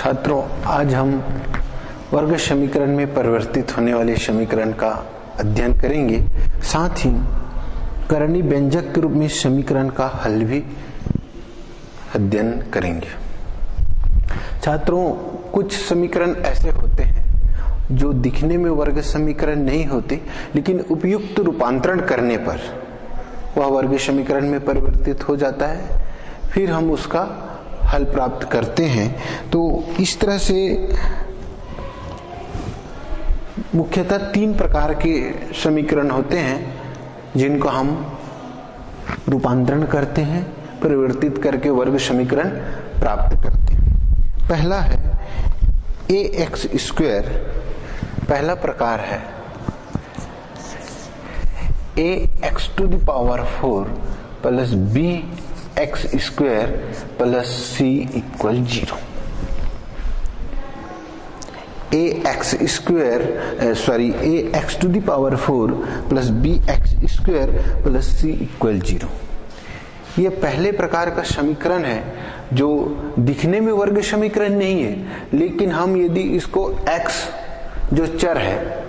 छात्रों, आज हम वर्ग समीकरण में परिवर्तित होने वाले समीकरण का अध्ययन करेंगे। साथ ही करणीय व्यंजक के रूप में समीकरण का हल भी अध्ययन करेंगे। छात्रों, कुछ समीकरण ऐसे होते हैं जो दिखने में वर्ग समीकरण नहीं होते, लेकिन उपयुक्त रूपांतरण करने पर वह वर्ग समीकरण में परिवर्तित हो जाता है। फिर हम उसका हल प्राप्त करते हैं। तो इस तरह से मुख्यतः 3 प्रकार के समीकरण होते हैं जिनको हम रूपांतरण करते हैं, परिवर्तित करके वर्ग समीकरण प्राप्त करते हैं। पहला है ax स्क्वायर। पहला प्रकार है ax to the power 4 plus bx square plus c equal 0। ax to the power 4 plus bx square plus c equal 0। ये पहले प्रकार का समीकरण है जो दिखने में वर्ग समीकरण नहीं है, लेकिन हम यदि इसको x जो चर है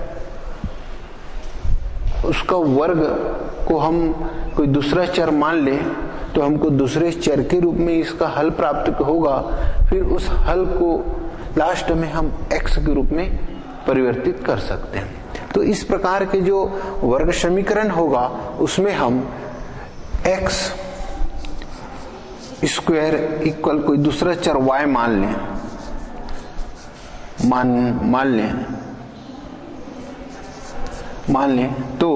उसका वर्ग को हम कोई दूसरा चर मान लें तो हमको दूसरे चर के रूप में इसका हल प्राप्त होगा। फिर उस हल को लास्ट में हम x के रूप में परिवर्तित कर सकते हैं। तो इस प्रकार के जो वर्ग समीकरण होगा उसमें हम x स्क्वायर इक्वल कोई दूसरा चर y मान लें तो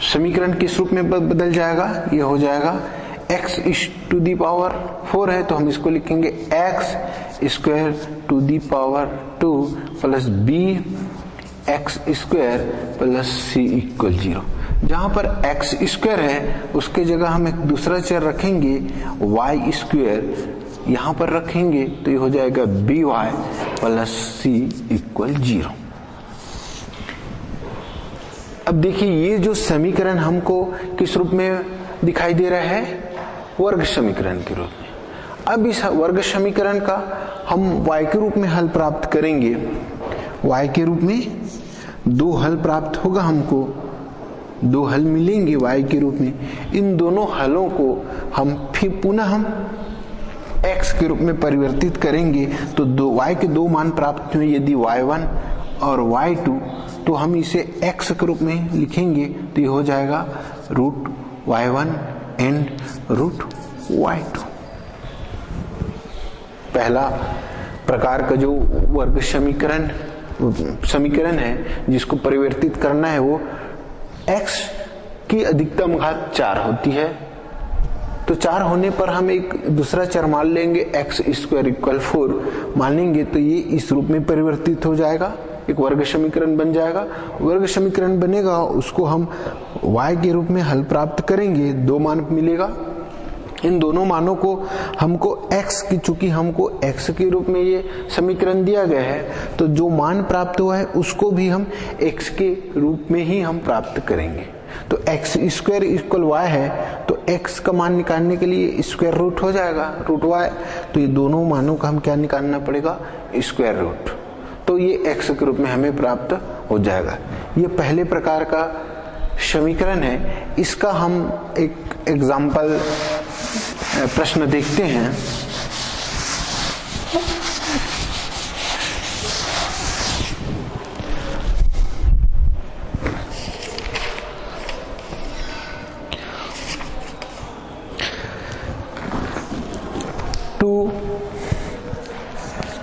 समीकरण किस रूप में बदल जाएगा? ये हो जाएगा x टू दी पावर 4 है तो हम इसको लिखेंगे x square to the power 2 plus b x square plus c equal 0। जहां पर x स्क्वायर है उसके जगह हम एक दूसरा चर रखेंगे y स्क्वायर, यहां पर रखेंगे तो ये हो जाएगा by प्लस c इक्वल 0। अब देखिए, ये जो समीकरण हमको किस रूप में दिखाई दे रहा है? वर्ग समीकरण के रूप में। अब इस वर्ग समीकरण का हम y के रूप में हल प्राप्त करेंगे। y के रूप में 2 हल प्राप्त होगा, हमको 2 हल मिलेंगे y के रूप में। इन दोनों हलों को हम फिर पुनः x के रूप में परिवर्तित करेंगे तो y के 2 मान प्राप्त हुए। यदि y1 और y2 तो हम इसे x के रूप में लिखेंगे तो ये हो जाएगा root y1 and root y2। पहला प्रकार का जो वर्ग समीकरण है जिसको परिवर्तित करना है वो x की अधिकतम घात 4 होती है। तो 4 होने पर हम एक दूसरा चर मान लेंगे x स्क्वायर इक्वल 4 मानेंगे तो ये इस रूप में परिवर्तित हो जाएगा, एक वर्ग समीकरण बन जाएगा। वर्ग समीकरण बनेगा, उसको हम y के रूप में हल प्राप्त करेंगे, 2 मान मिलेगा। इन दोनों मानों को हमको x की, चूंकि हमको x के रूप में ये समीकरण दिया गया है तो जो मान प्राप्त हुआ है उसको भी हम x के रूप में ही हम प्राप्त करेंगे। तो x स्क्वायर इक्वल y है तो x का मान निकालने के लिए स्क्वायर रूट हो जाएगा, रूट y। तो ये दोनों मानों का हम क्या निकालना पड़ेगा? Square root. तो ये x के रूप में हमें प्राप्त हो जाएगा। ये पहले प्रकार का समीकरण है। इसका हम एक एग्जाम्पल प्रश्न देखते हैं।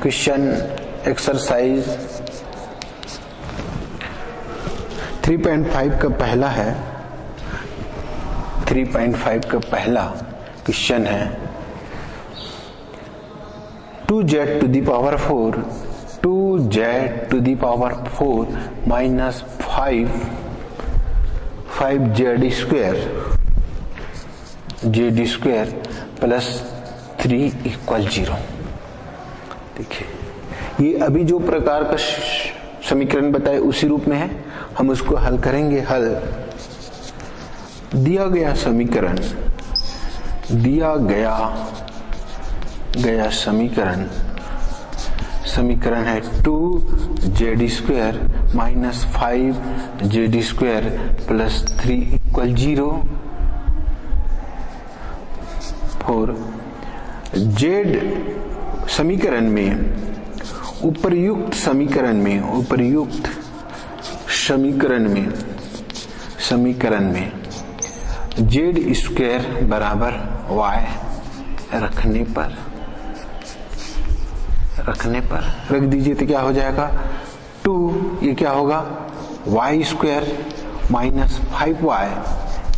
क्वेश्चन एक्सरसाइज 3.5 का पहला है। 3.5 का पहला क्वेश्चन है 2z to the power 4 2z to the power 4 minus 5z square plus 3 equal 0। देखिए, ये अभी जो प्रकार का समीकरण बताए उसी रूप में है, हम उसको हल करेंगे। हल दिया गया गया समीकरण है 2z² minus 5z² plus 3 equal 0 for z समीकरण में उपर्युक्त समीकरण में z² बराबर y रखने पर रख दीजिए तो क्या हो जाएगा 2, ये क्या होगा y² minus 5y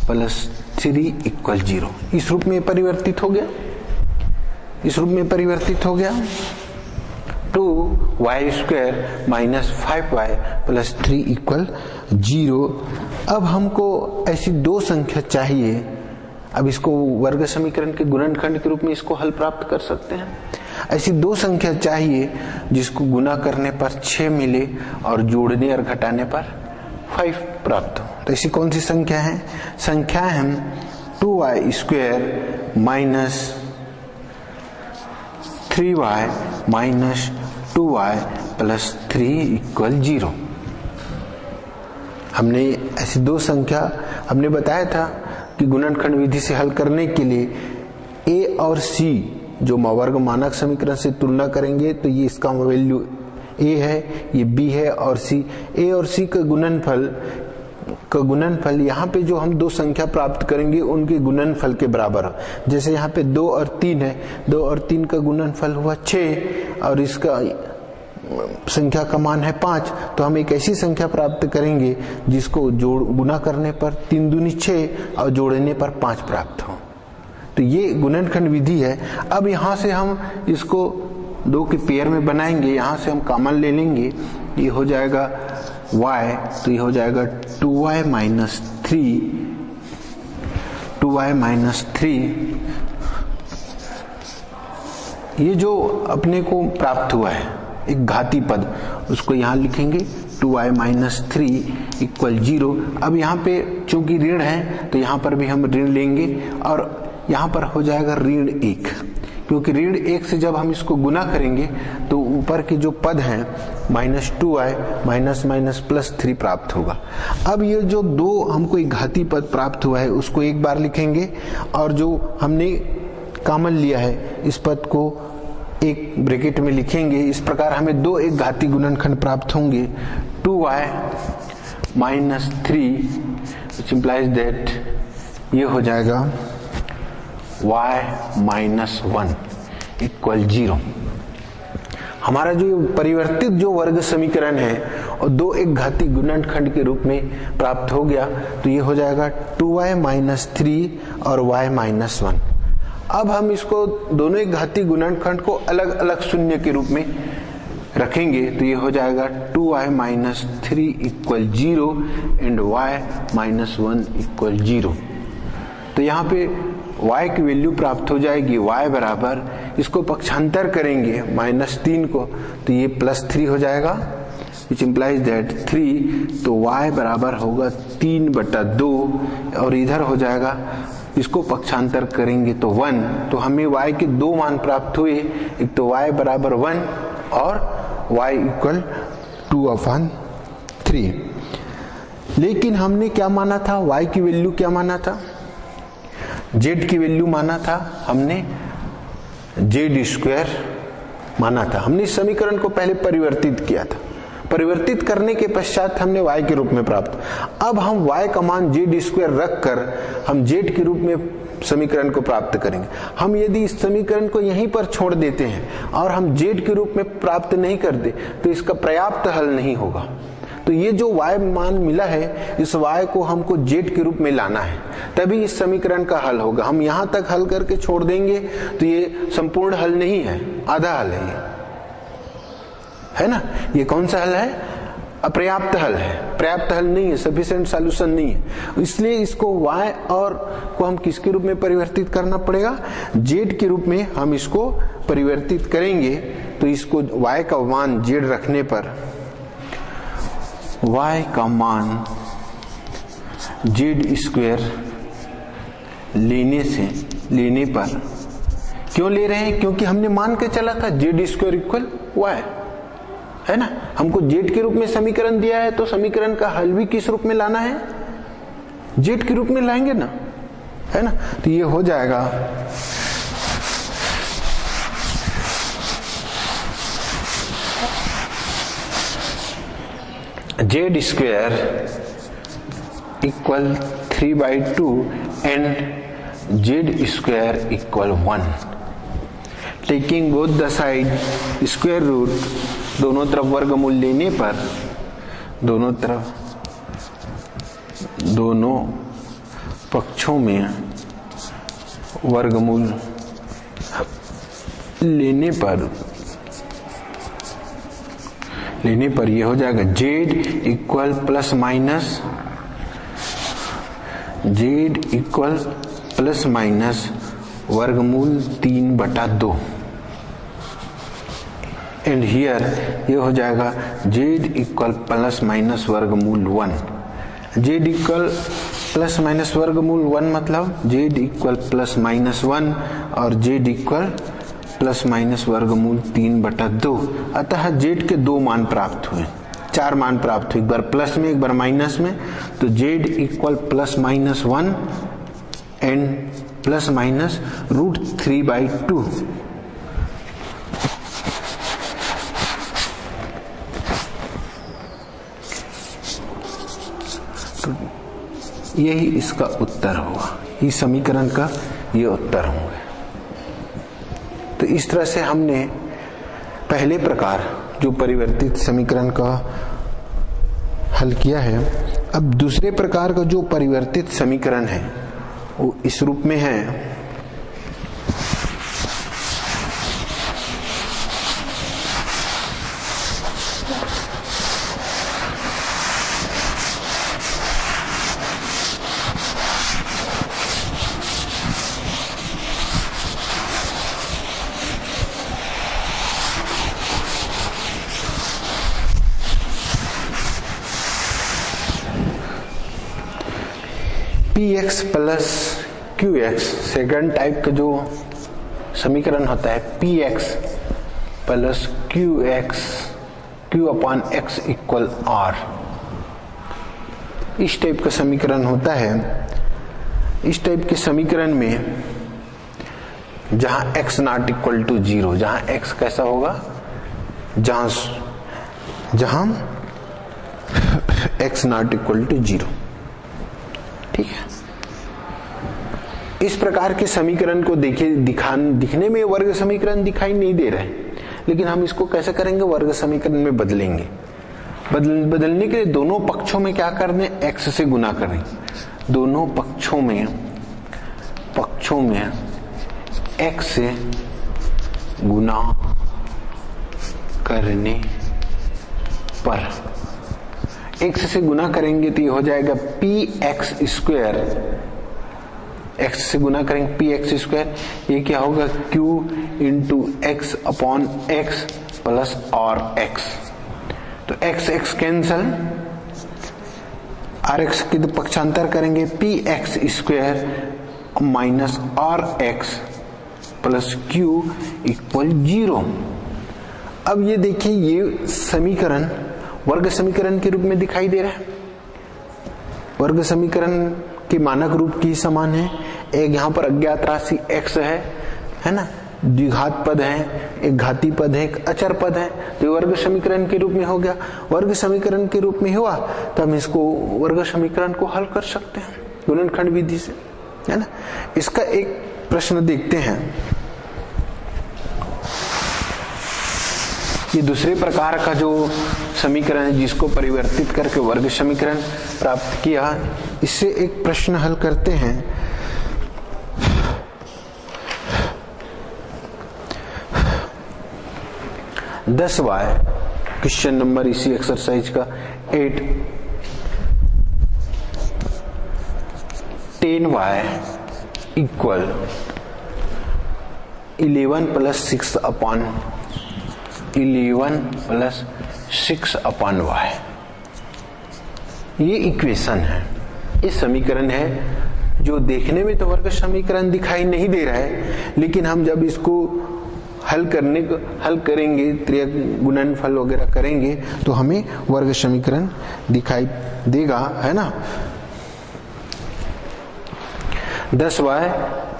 plus 3 equal 0। इस रूप में परिवर्तित हो गया 2y² minus 5y plus 3 equal 0। अब हमको ऐसी दो संख्या चाहिए, अब इसको वर्ग समीकरण के गुणनखंड के रूप में इसको हल प्राप्त कर सकते हैं। ऐसी दो संख्या चाहिए जिसको गुना करने पर 6 मिले और जोड़ने और घटाने पर 5 प्राप्त हो। तो ऐसी कौन सी संख्या है? संख्या है 2y² minus 3y minus 2y plus 3 equal 0। हमने ऐसी दो संख्या हमने बताया था कि गुणनखंड विधि से हल करने के लिए a और c जो वर्ग मानक समीकरण से तुलना करेंगे तो ये इसका वैल्यू a है, ये b है और c। a और c का गुणनफल यहाँ पे जो हम दो संख्या प्राप्त करेंगे उनके गुणनफल के बराबर हो। जैसे यहाँ पे 2 और 3 है, 2 और 3 का गुणनफल हुआ 6 और इसका संख्या का मान है 5, तो हम एक ऐसी संख्या प्राप्त करेंगे जिसको गुना करने पर 3 दूनी 6 और जोड़ने पर 5 प्राप्त हो। तो ये गुणनखंड विधि है। अब यहाँ से हम इसको 2 के पेयर में बनाएंगे, यहाँ से हम कॉमन ले लेंगे, ये हो जाएगा y, तो ये हो जाएगा 2y माइनस 3। ये जो अपने को प्राप्त हुआ है एक घाती पद, उसको यहाँ लिखेंगे 2y माइनस 3 इक्वल 0। अब यहाँ पे चूंकि ऋण है तो यहाँ पर भी हम ऋण लेंगे और यहाँ पर हो जाएगा ऋण 1, क्योंकि ऋण 1 से जब हम इसको गुना करेंगे तो ऊपर के जो पद हैं minus 2y minus minus plus 3 प्राप्त होगा। अब ये जो दो हमको एक घाती पद प्राप्त हुआ है उसको एक बार लिखेंगे और जो हमने कॉमन लिया है इस पद को एक ब्रैकेट में लिखेंगे। इस प्रकार हमें दो एक घाती गुणनखंड प्राप्त होंगे 2y minus 3 which implies that ये हो जाएगा y माइनस 1 इक्वल 0। हमारा जो परिवर्तित जो वर्ग समीकरण है और दो एक घाती गुणनखंड के रूप में प्राप्त हो गया, तो ये हो जाएगा 2y माइनस 3 और y माइनस 1। अब हम इसको दोनों एक घाती गुणनखंड को अलग अलग शून्य के रूप में रखेंगे, तो ये हो जाएगा 2y minus 3 equal 0 and y minus 1 equal 0। तो यहाँ पे y की वैल्यू प्राप्त हो जाएगी, y बराबर इसको पक्षांतर करेंगे -3 को, तो ये +3 हो जाएगा which implies that 3, तो y बराबर होगा 3/2 और इधर हो जाएगा, इसको पक्षांतर करेंगे तो 1। तो हमें y के दो मान प्राप्त हुए, एक तो y बराबर 1 और y इक्वल 2/3। लेकिन हमने क्या माना था, y की वैल्यू क्या माना था, z की वैल्यू माना था हमने z² माना था। हमने इस समीकरण को पहले परिवर्तित किया था, परिवर्तित करने के पश्चात हमने y के रूप में प्राप्त। अब हम y का मान z² रखकर हम z के रूप में समीकरण को प्राप्त करेंगे। हम यदि इस समीकरण को यहीं पर छोड़ देते हैं और हम z के रूप में प्राप्त नहीं करते तो इसका पर्याप्त हल नहीं होगा। तो ये जो y मान मिला है, इस y को हमको z के रूप में लाना है, तभी इस समीकरण का हल होगा। हम यहां तक हल करके छोड़ देंगे तो ये संपूर्ण हल नहीं है, आधा हल है, ये है ना। ये कौन सा हल है, अपर्याप्त हल है, पर्याप्त हल नहीं है, सफिशिएंट सॉल्यूशन नहीं है। इसलिए इसको y और को हम किसके रूप में परिवर्तित करना पड़ेगा, z के रूप में हम इसको परिवर्तित करेंगे। तो इसको y का मान z रखने पर, y का मान z² लेने पर क्यों ले रहे हैं? क्योंकि हमने मान के चला था जेड स्क्वायर इक्वल वाई, है ना। हमको जेड के रूप में समीकरण दिया है तो समीकरण का हल भी किस रूप में लाना है? जेड के रूप में लाएंगे ना, है ना। तो ये हो जाएगा Z square equal 3/2 and Z square equal 1। Taking both the side square root, दोनों तरफ वर्गमूल लेने पर, दोनों पक्षों में वर्गमूल लेने पर ये हो जाएगा जेड इक्वल प्लस माइनस वर्गमूल 3/2 एंड हियर ये हो जाएगा जेड इक्वल प्लस माइनस वर्गमूल 1। जेड इक्वल प्लस माइनस वर्गमूल 1 मतलब जेड इक्वल प्लस माइनस 1 और जेड इक्वल प्लस माइनस वर्गमूल 3/2। अतः जेड के 2 मान प्राप्त हुए, 4 मान प्राप्त हुए, एक बार प्लस में एक बार माइनस में। तो Z equal plus minus 1 and plus minus √3/2। यही इसका उत्तर होगा, इस समीकरण का ये उत्तर होंगे। तो इस तरह से हमने पहले प्रकार जो परिवर्तित समीकरण का हल किया है। अब दूसरे प्रकार का जो परिवर्तित समीकरण है वो इस रूप में है। px plus qx, second type का जो समीकरण होता है px plus qx q/x equal r, इस टाइप का समीकरण होता है। इस टाइप के समीकरण में जहां x नॉट इक्वल टू 0, जहां x कैसा होगा, जहां x नॉट इक्वल टू 0, ठीक है। इस प्रकार के समीकरण को दिखने में वर्ग समीकरण दिखाई नहीं दे रहे, लेकिन हम इसको कैसे करेंगे, वर्ग समीकरण में बदलेंगे। बदलने के लिए दोनों पक्षों में क्या करने, x से गुना करें। दोनों पक्षों में x से गुना करने पर, x से गुना करेंगे तो ये हो जाएगा px स्क्वायर, x से गुना करेंगे px स्क्वायर, ये क्या होगा q into x upon x plus rx। तो x कैंसल, rx की तो पक्षांतर करेंगे, px square minus rx plus q equal 0। अब ये देखिए, ये समीकरण वर्ग समीकरण के रूप में दिखाई दे रहा है। वर्ग समीकरण के मानक रूप की समान है। एक यहाँ पर अज्ञात राशि x है ना, द्विघात पद है, एक घाती पद है, एक अचर पद है, तो वर्ग समीकरण के रूप में हो गया। वर्ग समीकरण के रूप में हुआ तो हम इसको वर्ग समीकरण को हल कर सकते हैं गुणनखंड विधि से, है ना। इसका एक प्रश्न देखते हैं। ये दूसरे प्रकार का जो समीकरण है जिसको परिवर्तित करके वर्ग समीकरण प्राप्त किया, इससे एक प्रश्न हल करते हैं। y क्वेश्चन नंबर इसी एक्सरसाइज का 8, 10y equal 11 plus 6 upon 11 plus 6 upon y, ये इक्वेशन है, ये समीकरण है जो देखने में तो वर्ग समीकरण दिखाई नहीं दे रहा है, लेकिन हम जब इसको हल करेंगे, त्रिय गुणनफल वगैरह करेंगे तो हमें वर्ग समीकरण दिखाई देगा, है ना। 10y,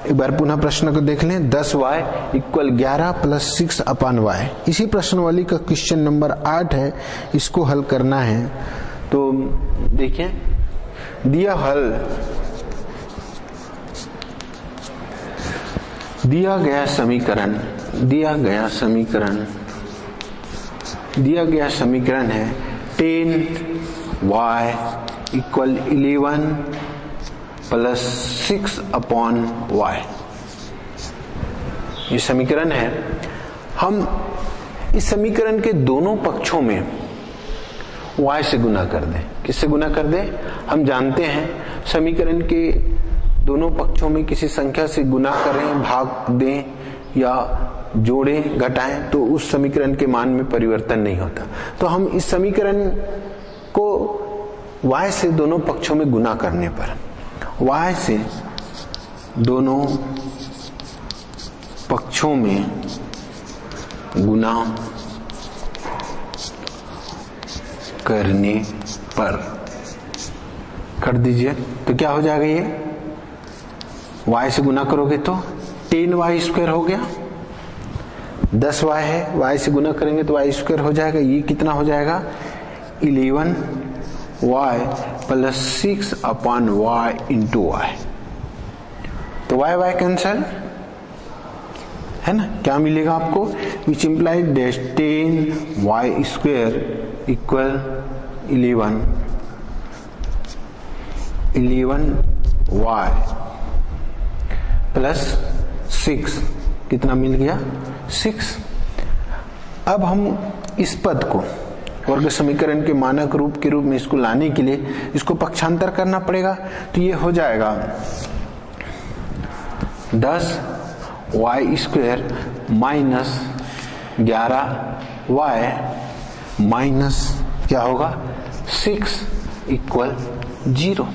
एक बार पुनः प्रश्न को देख लें। 10y equal 11 plus 6 upon y। इसी प्रश्नवाली का क्वेश्चन नंबर 8 है, इसको हल करना है। तो देखिए, दिया गया समीकरण है 10y equal 11 plus 6 upon y। ये समीकरण है। हम इस समीकरण के दोनों पक्षों में y से गुना कर दें। किससे गुना कर दें? हम जानते हैं समीकरण के दोनों पक्षों में किसी संख्या से गुना करें, भाग दें या जोड़ें, घटाएं तो उस समीकरण के मान में परिवर्तन नहीं होता। तो हम इस समीकरण को y से दोनों पक्षों में गुना करने पर, y से दोनों पक्षों में गुना करने पर कर दीजिए तो क्या हो जाएगा? ये y से गुना करोगे तो 10y स्क्वायर हो गया। 10y है, y से गुना करेंगे तो y स्क्वायर हो जाएगा। ये कितना हो जाएगा? 11y plus 6 upon y into y। तो y कैंसल, है ना। क्या मिलेगा आपको? Which implies dash 10y square equal 11y plus 6, कितना मिल गया? 6। अब हम इस पद को वर्ग समीकरण के मानक रूप के रूप में इसको लाने के लिए इसको पक्षांतर करना पड़ेगा। तो ये हो जाएगा 10y square minus 11y minus क्या होगा? 6 equal 0।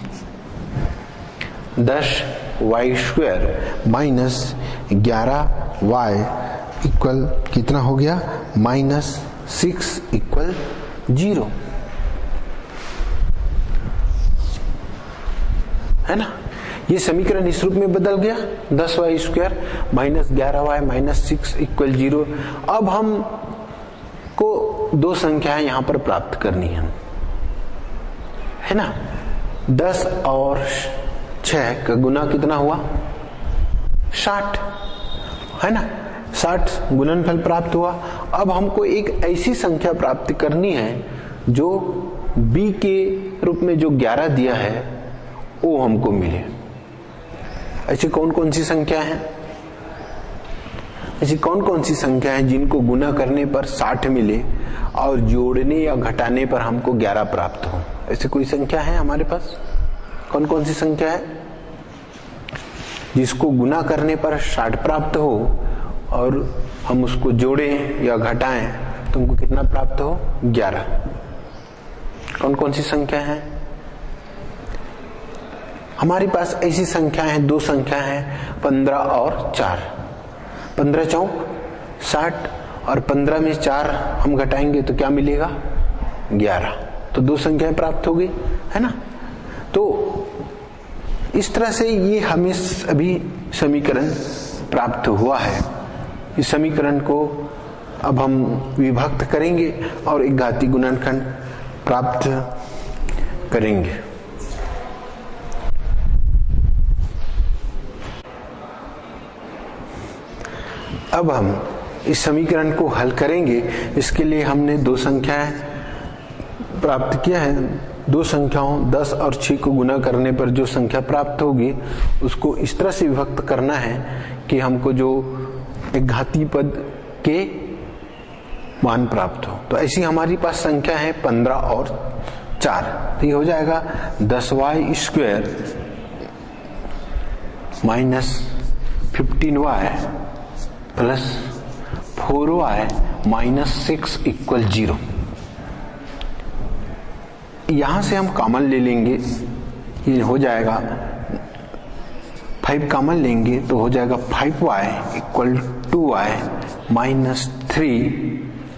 10y square minus 11y equal कितना हो गया? माइनस 6 इक्वल 0, है ना। ये समीकरण इस रूप में बदल गया, 10y square minus 11y minus 6 equal 0। अब हम को दो संख्याएं यहां पर प्राप्त करनी है ना। 10 और 6 का गुना कितना हुआ? 60, है ना। 60 गुणनफल प्राप्त हुआ। अब हमको एक ऐसी संख्या प्राप्त करनी है जो b के रूप में जो 11 दिया है वो हमको मिले। ऐसी कौन कौन सी संख्या है? ऐसी कौन कौन सी संख्या है जिनको गुना करने पर 60 मिले और जोड़ने या घटाने पर हमको 11 प्राप्त हो? ऐसी कोई संख्या है हमारे पास? कौन कौन सी संख्या है जिसको गुना करने पर 60 प्राप्त हो और हम उसको जोड़ें या घटाएं तो हमको कितना प्राप्त हो? 11। कौन कौन सी संख्या है हमारे पास? ऐसी संख्या है, दो संख्या है, 15 और 4। 15 चौक 60 और 15 में 4 हम घटाएंगे तो क्या मिलेगा? 11। तो दो संख्याएं प्राप्त हो गई, है ना। तो इस तरह से ये हमें अभी समीकरण प्राप्त हुआ है। इस समीकरण को अब हम विभक्त करेंगे और एक घातीय गुणनखंड प्राप्त करेंगे। अब हम इस समीकरण को हल करेंगे। इसके लिए हमने दो संख्याएं प्राप्त किया है। दो संख्याओं 10 और 6 को गुना करने पर जो संख्या प्राप्त होगी उसको इस तरह से विभक्त करना है कि हमको जो एक घातीय पद के मान प्राप्त हो। तो ऐसी हमारी पास संख्या है 15 और 4। तो ये हो जाएगा 10y square minus 15y plus 4y minus 6 equal 0। यहां से हम कॉमन ले लेंगे, ये हो जाएगा 5 कॉमन लेंगे तो हो जाएगा 5y equal to y minus 3,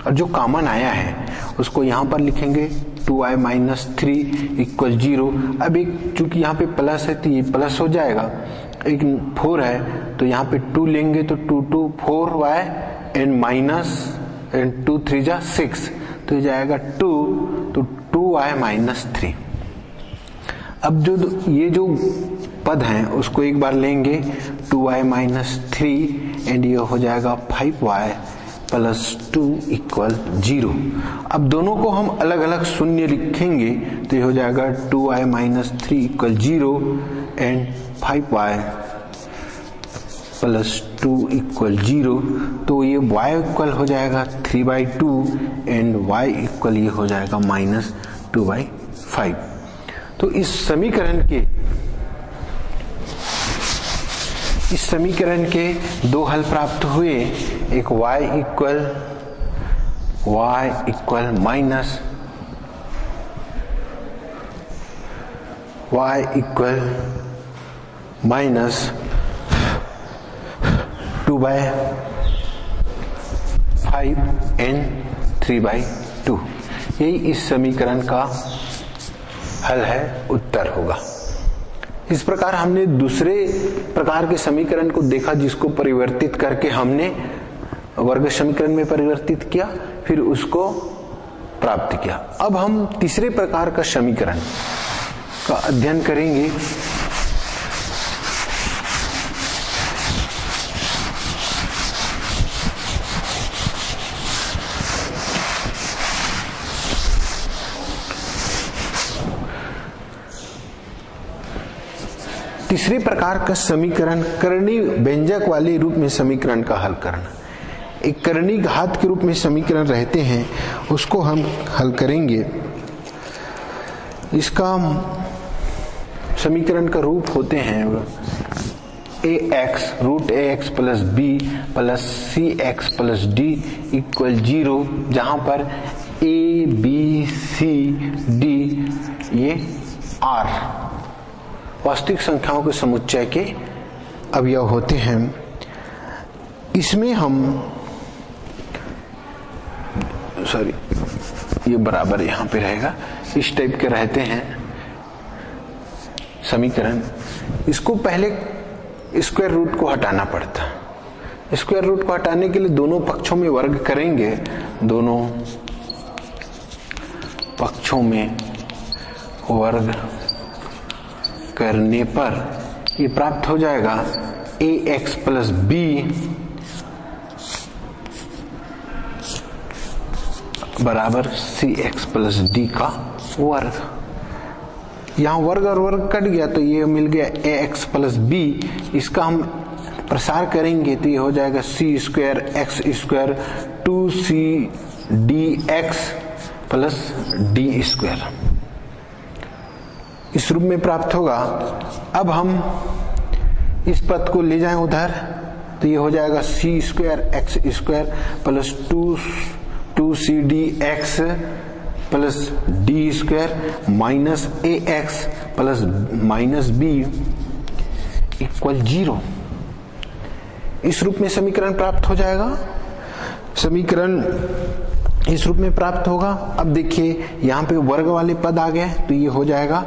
और जो कॉमन आया है उसको यहाँ पर लिखेंगे 2y माइनस 3 इक्वल 0। अब एक चूंकि यहाँ पे प्लस है तो ये प्लस हो जाएगा, एक 4 है तो यहाँ पे 2 लेंगे तो 2 2 4y एंड माइनस एंड 2 3 जा 6 तो ये जाएगा 2, तो 2y माइनस 3। अब जो ये जो पद हैं उसको एक बार लेंगे 2y माइनस 3 एंड ये हो जाएगा 5y प्लस 2 इक्वल 0। अब दोनों को हम अलग अलग शून्य लिखेंगे तो ये हो जाएगा 2y minus 3 equal 0 and 5y plus 2 equal 0। तो ये y इक्वल हो जाएगा 3/2 एंड y इक्वल ये हो जाएगा माइनस 2/5। तो इस समीकरण के दो हल प्राप्त हुए, एक y इक्वल माइनस (2/5) एंड 3/2। यही इस समीकरण का हल है, उत्तर होगा। इस प्रकार हमने दूसरे प्रकार के समीकरण को देखा जिसको परिवर्तित करके हमने वर्ग समीकरण में परिवर्तित किया, फिर उसको प्राप्त किया। अब हम तीसरे प्रकार का समीकरण का अध्ययन करेंगे। तीसरे प्रकार का समीकरण करणी व्यंजक वाले रूप में समीकरण का हल करना। एक करणी घात के रूप में समीकरण रहते हैं, उसको हम हल करेंगे। इसका समीकरण का रूप होते हैं ax root ax plus b plus cx plus d equal 0, जहां पर a b c d ये r वास्तविक संख्याओं के समुच्चय के अवयव होते हैं। इसमें हम ये बराबर यहां पे रहेगा, इस टाइप के रहते हैं समीकरण। इसको पहले स्क्वायर रूट को हटाना पड़ता। स्क्वायर रूट को हटाने के लिए दोनों पक्षों में वर्ग करेंगे, दोनों पक्षों में वर्ग करने पर ये प्राप्त हो जाएगा ax प्लस b बराबर cx प्लस d का वर्ग। यहाँ वर्ग और वर्ग कट गया तो ये मिल गया ax प्लस b। इसका हम प्रसार करेंगे तो ये हो जाएगा c square x square 2c dx plus d square, इस रूप में प्राप्त होगा। अब हम इस पद को ले जाएं उधर तो ये हो जाएगा c square x square plus 2c dx plus d square minus ax plus minus b equal 0। इस रूप में समीकरण प्राप्त हो जाएगा। समीकरण इस रूप में प्राप्त होगा। अब देखिए यहाँ पे वर्ग वाले पद आ गए तो ये हो जाएगा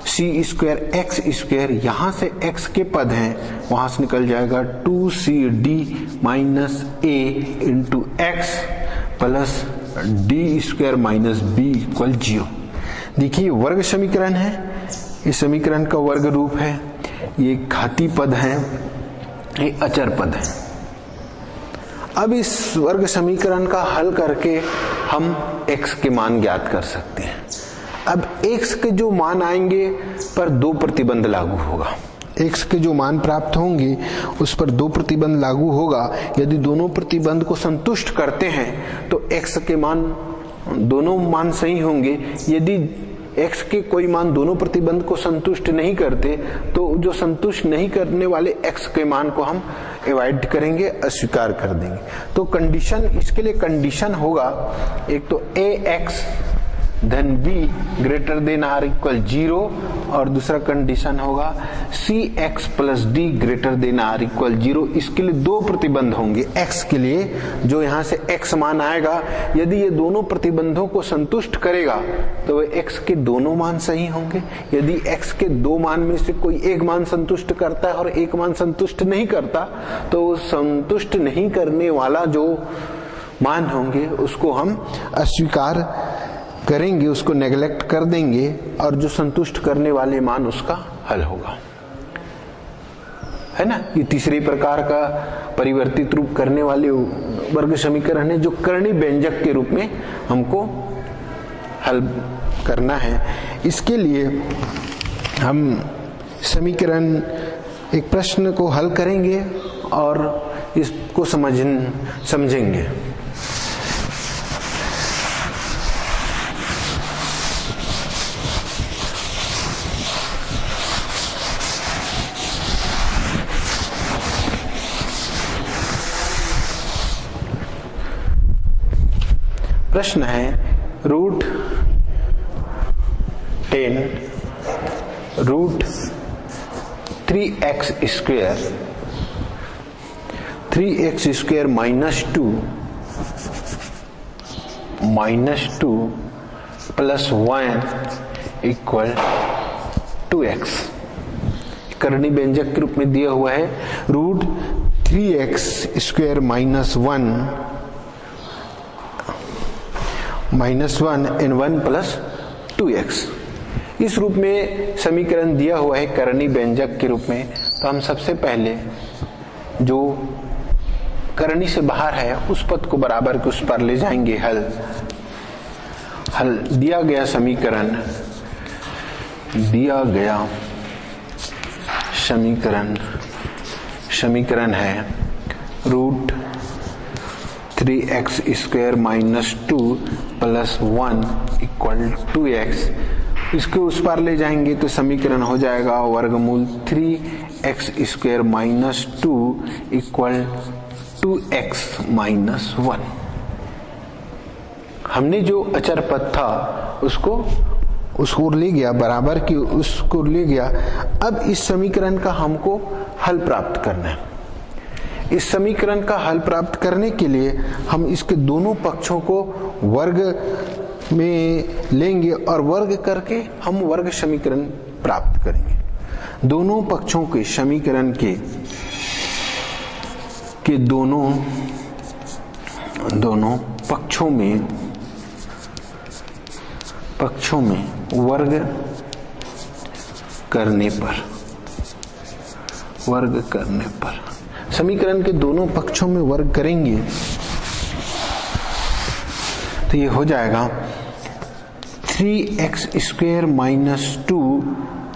c स्क्वायर x स्क्वायर, यहाँ से x के पद हैं वहां से निकल जाएगा 2cd minus a into x plus D square minus b equal 0। देखिए वर्ग समीकरण है, इस समीकरण का वर्ग रूप है, ये घाती पद है, ये अचर पद है। अब इस वर्ग समीकरण का हल करके हम x के मान ज्ञात कर सकते हैं। अब x के जो मान आएंगे पर दो प्रतिबंध लागू होगा। x के जो मान प्राप्त होंगे उस पर दो प्रतिबंध लागू होगा। यदि दोनों प्रतिबंध को संतुष्ट करते हैं तो x के मान दोनों मान सही होंगे। यदि x के कोई मान दोनों प्रतिबंध को संतुष्ट नहीं करते तो जो संतुष्ट नहीं करने वाले x के मान को हम अवॉइड करेंगे, अस्वीकार कर देंगे। तो कंडीशन, इसके लिए कंडीशन होगा एक तो ax then B greater than or equal 0 और दूसरा कंडीशन होगा C X plus D greater than or equal 0। इसके लिए दो प्रतिबंध होंगे एक्स के लिए, जो यहां से एक्स मान आएगा, यदि ये दोनों प्रतिबंधों को संतुष्ट करेगा तो वे एक्स के दोनों मान सही होंगे। यदि एक्स के दो मान में से कोई एक मान संतुष्ट करता है और एक मान संतुष्ट नहीं करता, तो संतुष्ट नहीं करने वाला जो मान होंगे उसको हम अस्वीकार करेंगे, उसको नेग्लेक्ट कर देंगे, और जो संतुष्ट करने वाले मान उसका हल होगा, है ना। ये तीसरे प्रकार का परिवर्तित रूप करने वाले वर्ग समीकरण है जो कर्णी व्यंजक के रूप में हमको हल करना है। इसके लिए हम समीकरण एक प्रश्न को हल करेंगे और इसको समझेंगे। प्रश्न है root 10 root 3x square minus 2 plus 1 equal 2x कर्णी व्यंजक के रूप में दिया हुआ है। Root 3x square minus 1 and 1 plus 2x, इस रूप में समीकरण दिया हुआ है कर्णी व्यंजक के रूप में। तो हम सबसे पहले जो कर्णी से बाहर है उस पद को बराबर के उस पर ले जाएंगे। हल दिया गया समीकरण है root 3x square minus 2 plus 1 equal 2x। इसको उस पार ले जाएंगे तो समीकरण हो जाएगा वर्गमूल 3x square minus 2 equal 2x minus 1। हमने जो अचर पद था उसको ले गया, बराबर की उसको ले गया। अब इस समीकरण का हमको हल प्राप्त करना है। इस समीकरण का हल प्राप्त करने के लिए हम इसके दोनों पक्षों को वर्ग में लेंगे और वर्ग करके हम वर्ग समीकरण प्राप्त करेंगे। दोनों पक्षों के समीकरण के दोनों पक्षों में वर्ग करने पर समीकरण के दोनों पक्षों में वर्ग करेंगे तो ये हो जाएगा 3x स्क्वायर माइनस 2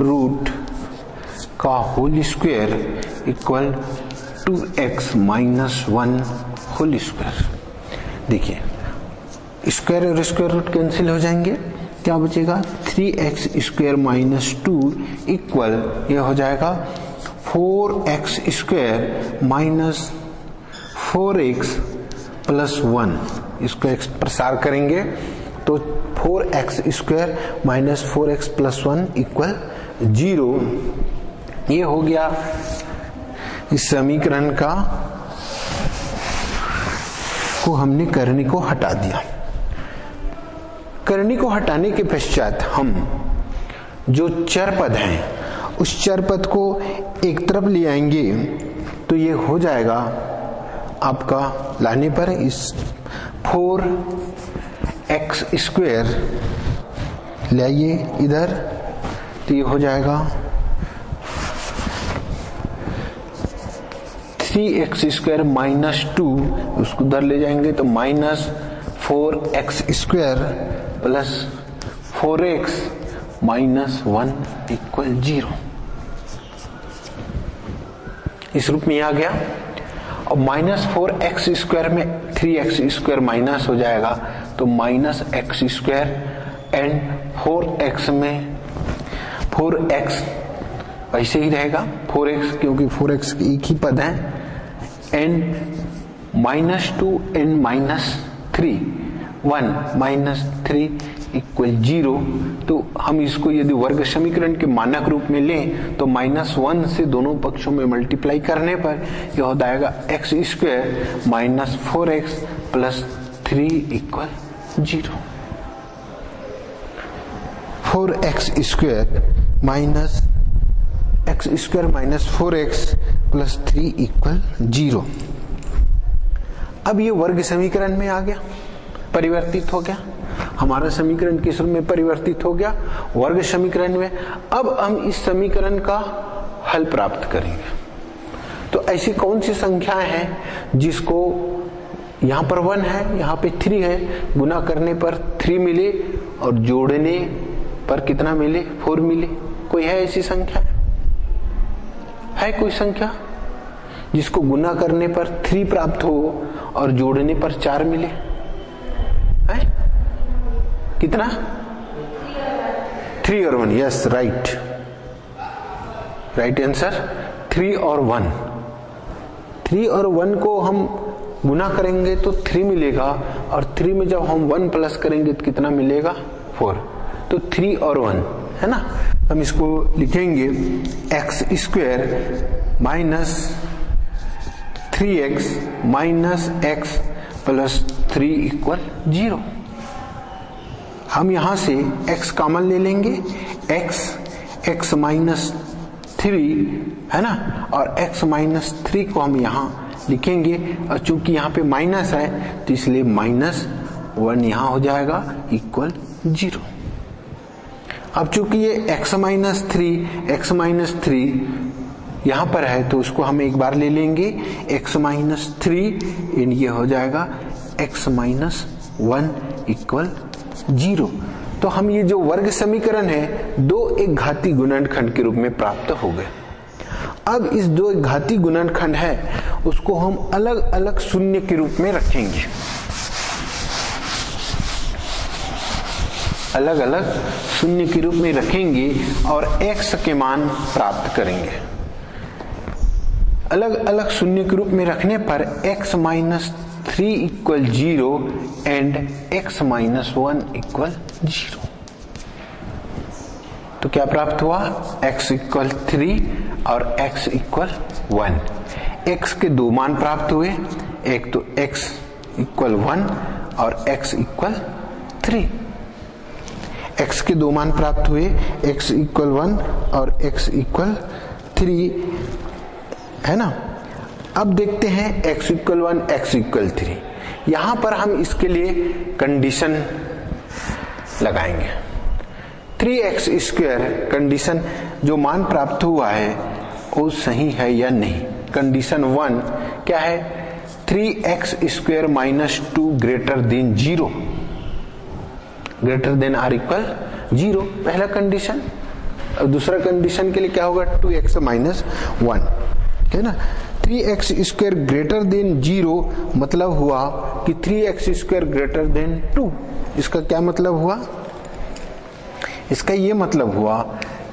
रूट का whole square equal 2x minus 1 whole square. देखिए स्क्वायर और स्क्वायर रूट कैंसिल हो जाएंगे, क्या बचेगा 3x स्क्वायर माइनस 2 इक्वल ये हो जाएगा 4x square minus 4x plus 1। इसको x प्रसार करेंगे तो 4x square minus 4x plus 1 equal 0। ये हो गया इस समीकरण का को हमने कर्णी को हटा दिया। कर्णी को हटाने के पश्चात हम जो चर पद हैं उस चर पद को एक तरफ ले आएंगे तो ये हो जाएगा आपका लाने पर इस 4x स्क्वायर ले आइए इधर तो ये हो जाएगा 3x स्क्वायर माइनस 2, उसको उधर ले जाएंगे तो minus 4x square plus 4x minus 1 equal 0। इस रूप में आ गया। और माइनस 4x स्क्वायर में 3x स्क्वायर माइनस हो जाएगा तो minus x square and 4x में 4x ऐसे ही रहेगा 4x क्योंकि 4x एक ही पद है and minus 2 and minus 3 1 minus 3 equal 0, तो हम इसको यदि वर्ग समीकरण के मानक रूप में लें तो -1 से दोनों पक्षों में मल्टीप्लाई करने पर यह हो जाएगा x² - 4x + 3 equal 0। 4x² - 4x + 3 equal 0। अब ये वर्ग समीकरण में आ गया, परिवर्तित हो गया। हमारा समीकरण किस रूप में परिवर्तित हो गया? वर्ग समीकरण में। अब हम इस समीकरण का हल प्राप्त करेंगे। तो ऐसी कौन सी संख्याएं हैं जिसको यहां पर 1 है, यहां पे 3 है, गुना करने पर 3 मिले और जोड़ने पर कितना मिले? 4 मिले। कोई है ऐसी संख्या? है कोई संख्या जिसको गुना करने पर 3 प्राप्त हो और जोड़ने पर 4 मिले? है? कितना? 3 और 1। यस, राइट आंसर 3 और 1। 3 और 1 को हम गुना करेंगे तो 3 मिलेगा और 3 में जब हम 1 प्लस करेंगे तो कितना मिलेगा? 4। तो 3 और 1 है ना। हम इसको लिखेंगे x² - 3x - x + 3 इक्वल 0। हम यहां से x कॉमन ले लेंगे, x -3 है ना, और x -3 को हम यहां लिखेंगे और चूंकि यहां पे माइनस है तो इसलिए -1 यहां हो जाएगा इक्वल 0। अब चूंकि ये x -3 यहां पर है तो उसको हम एक बार ले लेंगे x -3 एंड ये हो जाएगा x -1 इक्वल 0। तो हम ये जो वर्ग समीकरण है दो एक घाती गुणनखंड के रूप में प्राप्त हो गए। अब इस दो एक घाती गुणनखंड है उसको हम अलग अलग शून्य के रूप में रखेंगे, अलग अलग शून्य के रूप में रखेंगे और x के मान प्राप्त करेंगे। अलग अलग शून्य के रूप में रखने पर x -3 equal 0 and x -1 equal 0। तो क्या प्राप्त हुआ? x इक्वल 3 और x इक्वल 1। x के दो मान प्राप्त हुए, एक तो x इक्वल 1 और x इक्वल 3। x के दो मान प्राप्त हुए, x इक्वल 1 और x इक्वल 3 है ना। अब देखते हैं x इक्वल 1 x इक्वल 3। यहां पर हम इसके लिए कंडीशन लगाएंगे। 3x² कंडीशन जो मान प्राप्त हुआ है वो सही है या नहीं। कंडीशन 1 क्या है? 3x² - 2 greater than 0, greater than or equal 0 पहला कंडीशन। और दूसरा कंडीशन के लिए क्या होगा? 2x - 1 है ना। 3x² ग्रेटर देन 0 मतलब हुआ कि 3x² ग्रेटर देन 2। इसका क्या मतलब हुआ? इसका ये मतलब हुआ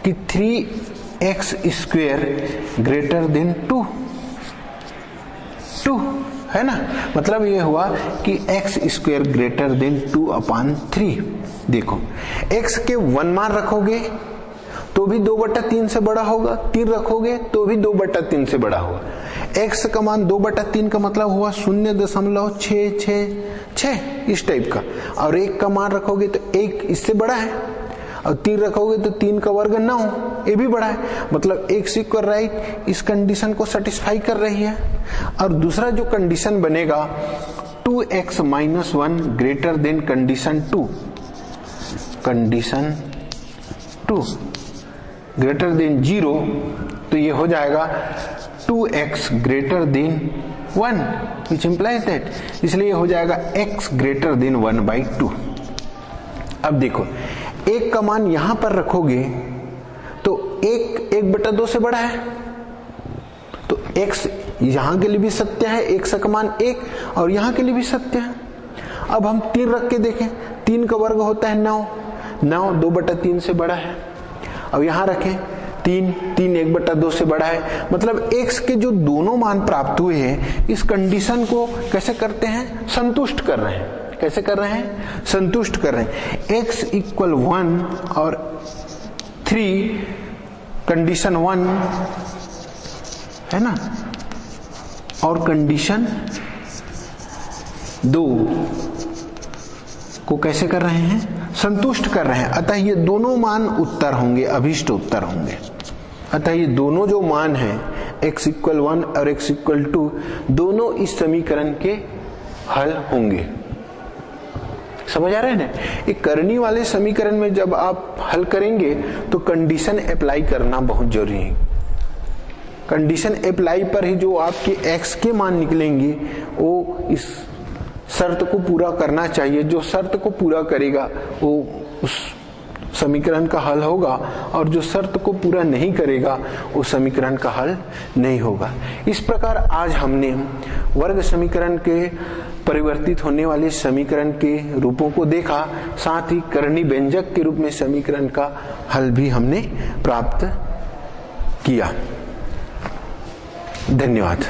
कि 3x² ग्रेटर देन 2 है ना। मतलब ये हुआ कि x² ग्रेटर देन 2/3। देखो x के 1 मान रखोगे तो भी 2/3 से बड़ा होगा, 3 रखोगे तो भी 2/3 से बड़ा होगा। x का मान 2/3 का मतलब हुआ 0.666 इस टाइप का, और 1 का मान रखोगे तो 1 इससे बड़ा है, और 3 रखोगे तो 3 का वर्ग 9, ये भी बड़ा है। मतलब x इक्वल राइट इस कंडीशन को सेटिस्फाई कर रही है। और दूसरा जो कंडीशन बनेगा 2x - 1 greater than condition 2, condition 2 greater than 0, तो ये हो जाएगा 2x greater than 1 which implies that, इसलिए ये हो जाएगा x ग्रेटर देन 1/2। अब देखो 1 का मान यहां पर रखोगे तो 1/2 से बड़ा है, तो x यहां के लिए भी सत्य है, x का मान 1 और यहां के लिए भी सत्य है। अब हम 3 रख के देखें, 3 का वर्ग होता है 9, 2/3 से बड़ा है। अब यहां रखें 3 1/2 से बड़ा है। मतलब x के जो दोनों मान प्राप्त हुए हैं इस कंडीशन को कैसे करते हैं? संतुष्ट कर रहे हैं। कैसे कर रहे हैं? संतुष्ट कर रहे हैं। x इक्वल 1 और 3 कंडीशन 1 है ना, और कंडीशन 2 को कैसे कर रहे हैं? संतुष्ट कर रहे हैं। अतः ये दोनों मान उत्तर होंगे, अभीष्ट उत्तर होंगे। अतः ये दोनों जो मान हैं x इक्वल 1 और x इक्वल 2 दोनों इस समीकरण के हल होंगे। समझ आ रहा है ना? एक करनी वाले समीकरण में जब आप हल करेंगे तो कंडीशन अप्लाई करना बहुत जरूरी है। कंडीशन अप्लाई पर ही जो आपके x के मान निकलेंगे वो इस शर्त को पूरा करना चाहिए। जो शर्त को पूरा करेगा वो उस समीकरण का हल होगा, और जो शर्त को पूरा नहीं करेगा उस समीकरण का हल नहीं होगा। इस प्रकार आज हमने वर्ग समीकरण के परिवर्तित होने वाले समीकरण के रूपों को देखा, साथ ही करनी व्यंजक के रूप में समीकरण का हल भी हमने प्राप्त किया। धन्यवाद।